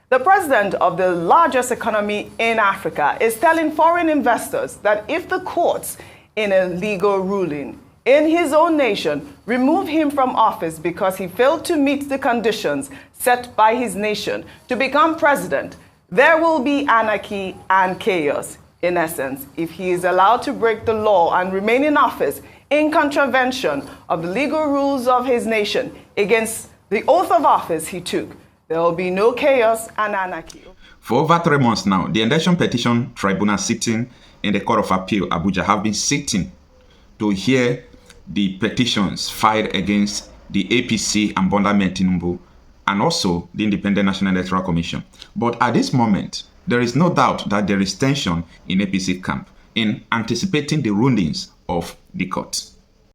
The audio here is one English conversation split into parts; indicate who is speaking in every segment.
Speaker 1: The president of the largest economy in Africa is telling foreign investors that if the courts, in a legal ruling in his own nation, remove him from office because he failed to meet the conditions set by his nation to become president, there will be anarchy and chaos. In essence, if he is allowed to break the law and remain in office in contravention of the legal rules of his nation against the oath of office he took, there will be no chaos and anarchy.
Speaker 2: For over 3 months now, the election petition tribunal sitting in the Court of Appeal, Abuja, have been sitting to hear the petitions filed against the APC and Obi Vs Tinubu, and also the Independent National Electoral Commission. But at this moment, there is no doubt that there is tension in APC camp in anticipating the rulings of the court.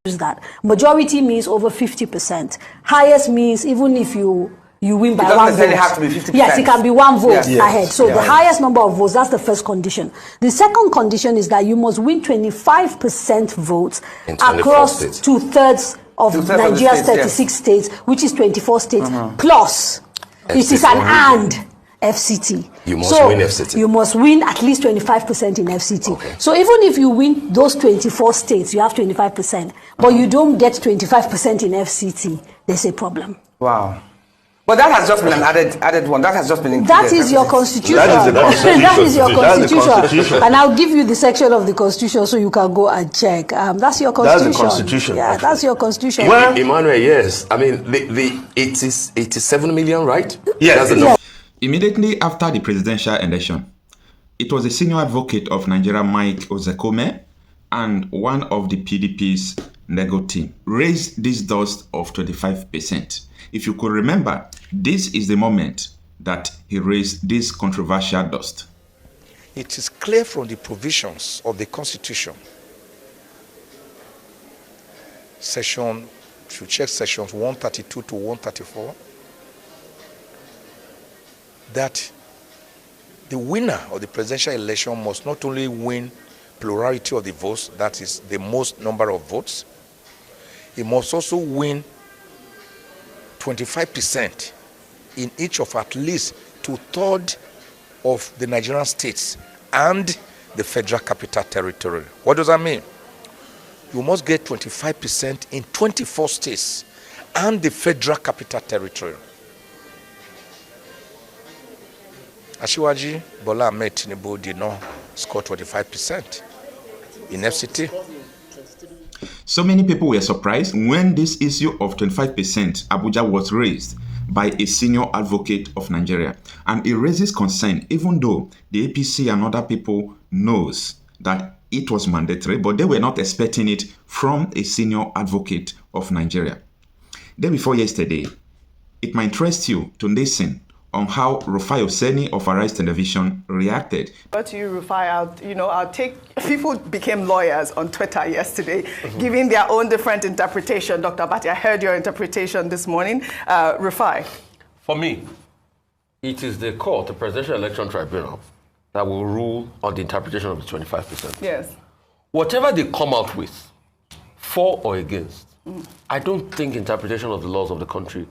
Speaker 3: That majority means over 50%. Highest means even if you win by one vote. It doesn't necessarily have to be 50%. Yes, it can be one vote ahead. So the highest number of votes, that's the first condition. The second condition is that you must win 25% votes across 2/3 of Nigeria's 36 states, which is 24 states, plus FCT. It is an and FCT.
Speaker 4: You must win FCT.
Speaker 3: You must win at least 25% in FCT. Okay. So even if you win those 24 states, you have 25%, but you don't get 25% in FCT, there's a problem.
Speaker 5: Wow. But that has just been an added one. That has just been included.
Speaker 3: That is your constitution.
Speaker 4: That is the constitution.
Speaker 3: That is your constitution. And I'll give you the section of the constitution so you can go and check. That's your constitution.
Speaker 4: That's the constitution.
Speaker 3: Yeah, that's your constitution.
Speaker 4: Well, Emmanuel, yes. I mean, it is 87 million, right?
Speaker 2: Yes. Immediately after the presidential election, it was a senior advocate of Nigeria, Mike Ozekome, and one of the PDP's nego team raised this dust of 25%. If you could remember, this is the moment that he raised this controversial dust.
Speaker 6: It is clear from the provisions of the Constitution, if you check sections 132 to 134, that the winner of the presidential election must not only win plurality of the votes, that is the most number of votes, he must also win 25% in each of at least 2/3 of the Nigerian states and the Federal Capital Territory. What does that mean? You must get 25% in 24 states and the Federal Capital Territory. Asiwaju Bola Ahmed Tinubu did not score 25% in FCT.
Speaker 2: So many people were surprised when this issue of 25% Abuja was raised by a senior advocate of Nigeria. And it raises concern, even though the APC and other people knows that it was mandatory, but they were not expecting it from a senior advocate of Nigeria. Day before yesterday, it might interest you to listen on how Rufai Oseni of Arise Television reacted.
Speaker 1: But you, Rufai, I'll take, people became lawyers on Twitter yesterday, giving their own different interpretation. Dr. Bati, I heard your interpretation this morning. Rufai.
Speaker 7: For me, it is the court, the Presidential Election Tribunal, that will rule on the interpretation of the 25%.
Speaker 1: Yes.
Speaker 7: Whatever they come out with, for or against, I don't think interpretation of the laws of the country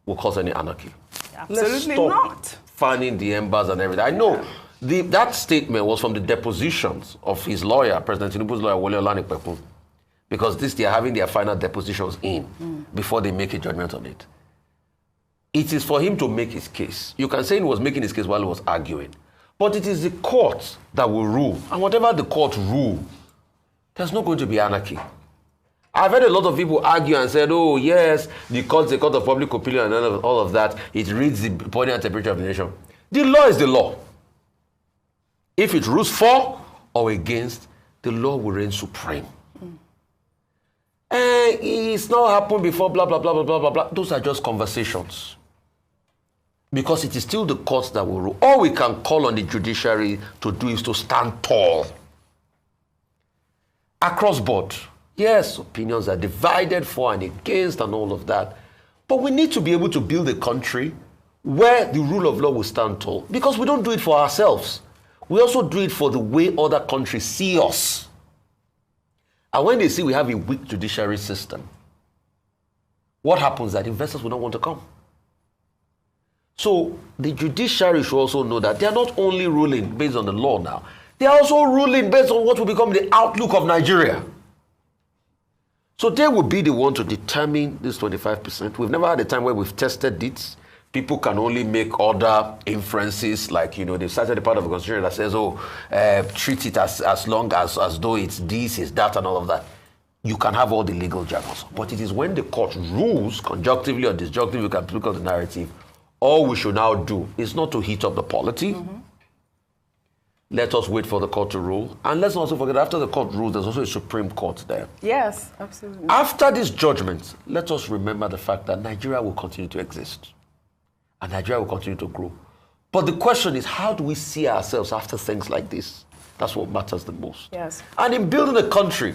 Speaker 7: will cause any anarchy.
Speaker 1: Absolutely not.
Speaker 7: Fanning the embers and everything. I know that statement was from the depositions of his lawyer, President Tinubu's lawyer, Wole Olanipekun, because they are having their final depositions in before they make a judgment on it. It is for him to make his case. You can say he was making his case while he was arguing, but it is the court that will rule. And whatever the court rule, there's not going to be anarchy. I've heard a lot of people argue and said, oh, yes, the court of public opinion and all of that, it reads the body and temperature of the nation. The law is the law. If it rules for or against, the law will reign supreme. And it's not happened before, blah, blah, blah, blah, blah, blah, blah. Those are just conversations. Because it is still the courts that will rule. All we can call on the judiciary to do is to stand tall. Across board. Yes, opinions are divided for and against and all of that. But we need to be able to build a country where the rule of law will stand tall. Because we don't do it for ourselves. We also do it for the way other countries see us. And when they see we have a weak judiciary system, what happens is that investors will not want to come. So the judiciary should also know that they are not only ruling based on the law now, they are also ruling based on what will become the outlook of Nigeria. So they will be the one to determine this 25%. We've never had a time where we've tested it. People can only make other inferences, like, they've cited a part of the constitution that says, treat it as long as though it's this, it's that, and all of that. You can have all the legal jargons. But it is when the court rules, conjunctively or disjunctively, you can look at the narrative. All we should now do is not to heat up the polity. Let us wait for the court to rule. And let's also forget, after the court rules, there's also a Supreme Court there.
Speaker 1: Yes, absolutely.
Speaker 7: After this judgment, let us remember the fact that Nigeria will continue to exist. And Nigeria will continue to grow. But the question is, how do we see ourselves after things like this? That's what matters the most.
Speaker 1: Yes.
Speaker 7: And in building a country,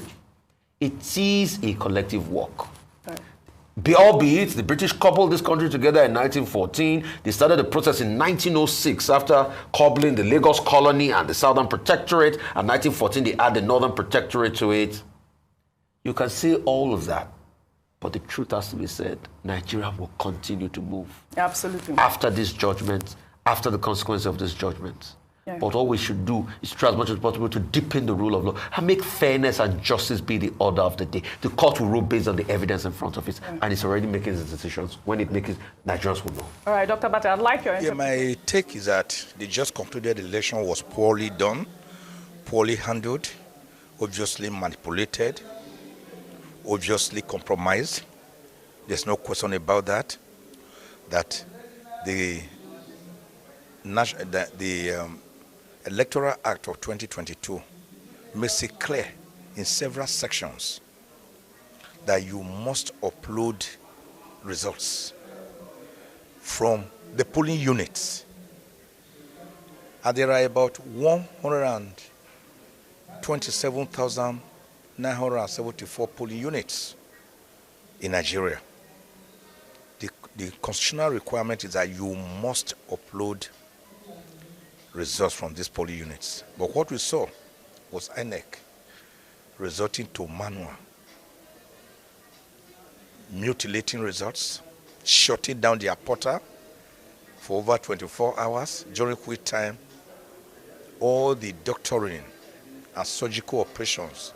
Speaker 7: it is a collective work.
Speaker 1: Right.
Speaker 7: Albeit the British coupled this country together in 1914. They started the process in 1906 after coupling the Lagos colony and the Southern Protectorate. And 1914 they add the Northern Protectorate to it. You can say all of that. But the truth has to be said, Nigeria will continue to move.
Speaker 1: Absolutely.
Speaker 7: After this judgment, after the consequence of this judgment. Yeah. But all we should do is try as much as possible to deepen the rule of law and make fairness and justice be the order of the day. The court will rule based on the evidence in front of it, and it's already making its decisions. When it makes it, Nigerians will know.
Speaker 1: All right, Dr. Bata, I'd like your interpretation.
Speaker 6: My take is that the just concluded election was poorly done, poorly handled, obviously manipulated, obviously compromised. There's no question about that. That the Electoral Act of 2022 makes it clear in several sections that you must upload results from the polling units. And there are about 127,974 polling units in Nigeria. The constitutional requirement is that you must upload results from these polling units. But what we saw was INEC resorting to manual, mutilating results, shutting down their portal for over 24 hours, during which time all the doctoring and surgical operations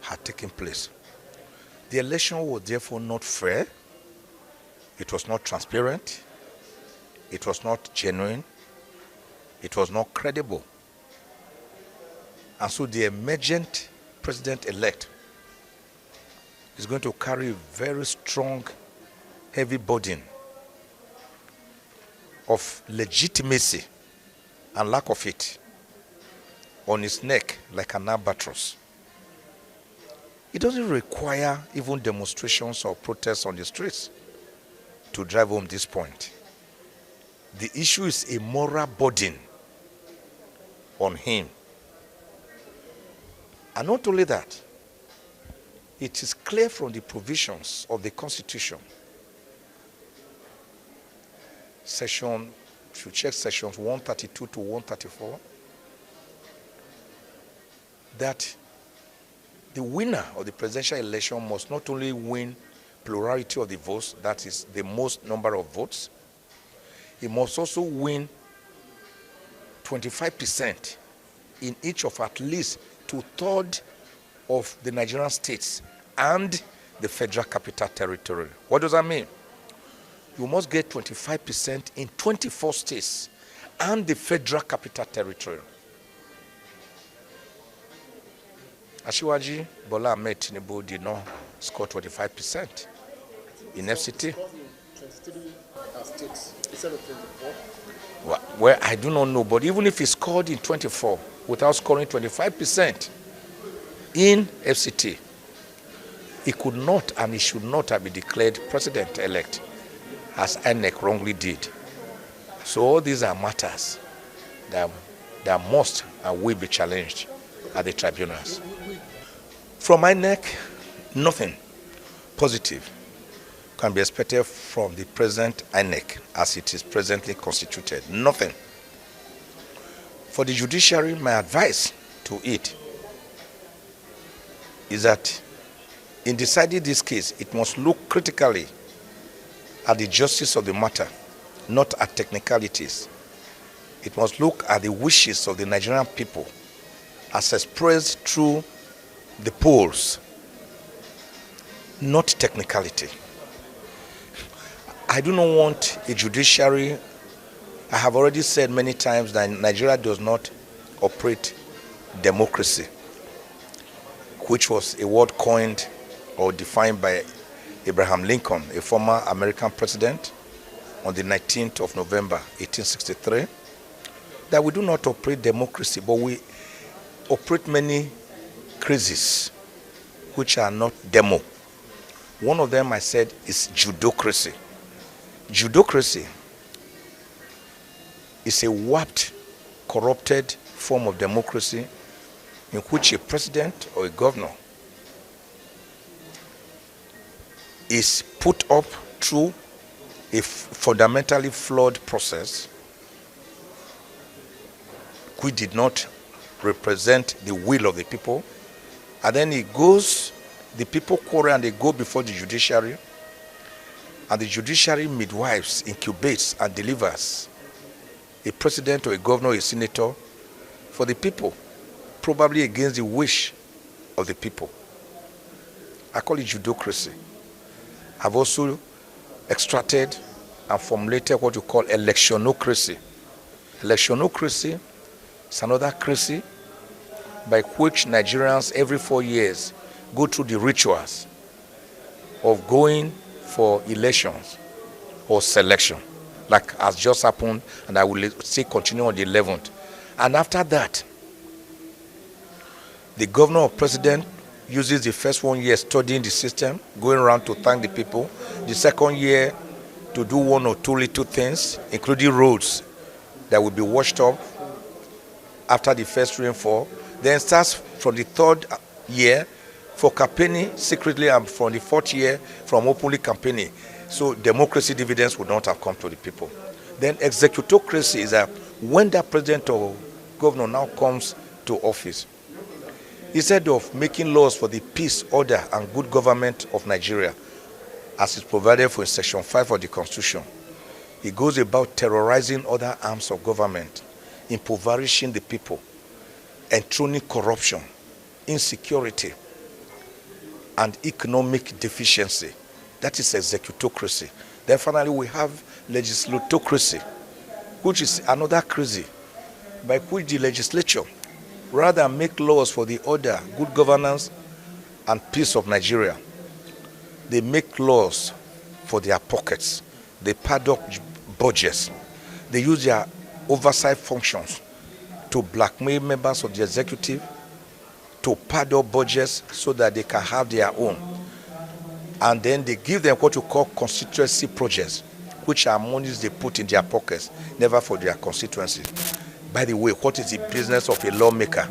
Speaker 6: had taken place. The election was therefore not fair, it was not transparent, it was not genuine, it was not credible. And so the emergent president-elect is going to carry a very strong, heavy burden of legitimacy and lack of it on his neck like an albatross. It doesn't require even demonstrations or protests on the streets to drive home this point. The issue is a moral burden on him. And not only that, it is clear from the provisions of the Constitution, if you check sections 132 to 134, that the winner of the presidential election must not only win plurality of the votes, that is the most number of votes, he must also win 25% in each of at least 2/3 of the Nigerian states and the Federal Capital Territory. What does that mean? You must get 25% in 24 states and the Federal Capital Territory. Asiwaju Bola Ahmed Tinubu did not score 25% in FCT. Well, I do not know, but even if he scored in 24 without scoring 25% in FCT, he could not and he should not have been declared president-elect, as INEC wrongly did. So all these are matters that must and will be challenged at the tribunals. From INEC, nothing positive can be expected from the present INEC as it is presently constituted. Nothing. For the judiciary, my advice to it is that in deciding this case, it must look critically at the justice of the matter not at technicalities. It must look at the wishes of the Nigerian people as expressed through the polls, not technicality. I do not want a judiciary. I have already said many times that Nigeria does not operate democracy, which was a word coined or defined by Abraham Lincoln, a former American president, on the 19th of November, 1863, that we do not operate democracy, but we operate many crises which are not demo. One of them, I said, is judocracy. Judocracy is a warped, corrupted form of democracy in which a president or a governor is put up through a fundamentally flawed process which did not represent the will of the people, and then it goes, the people quarrel and they go before the judiciary, and the judiciary midwives, incubates and delivers a president or a governor or a senator for the people, probably against the wish of the people. I call it judocracy. I've also extracted and formulated what you call electionocracy. Electionocracy is another crazy by which Nigerians every 4 years go through the rituals of going for elections or selection, like has just happened, and I will say continue on the 11th. And after that, the governor or president uses the first 1 year studying the system, going around to thank the people. The second year to do 1 or 2 little things, including roads that will be washed up after the first rainfall. Then starts from the 3rd year for campaigning secretly, and from the 4th year from openly campaigning. So democracy dividends would not have come to the people. Then executocracy is that when that president or governor now comes to office, instead of making laws for the peace, order, and good government of Nigeria, as is provided for in Section 5 of the Constitution, he goes about terrorizing other arms of government, impoverishing the people, enthroning corruption, insecurity, and economic deficiency. That is executocracy. Then finally we have legislatocracy, which is another crazy, by which the legislature, rather than make laws for the order, good governance, and peace of Nigeria, they make laws for their pockets. They padlock budgets. They use their oversight functions to blackmail members of the executive, to padlock budgets so that they can have their own. And then they give them what you call constituency projects, which are monies they put in their pockets, never for their constituency. By the way, what is the business of a lawmaker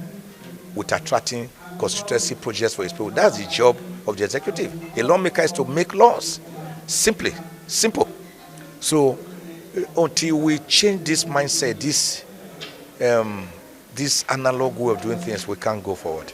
Speaker 6: with attracting constituency projects for his people? That's the job of the executive. A lawmaker is to make laws. Simple. So until we change this mindset, this analog way of doing things, we can't go forward.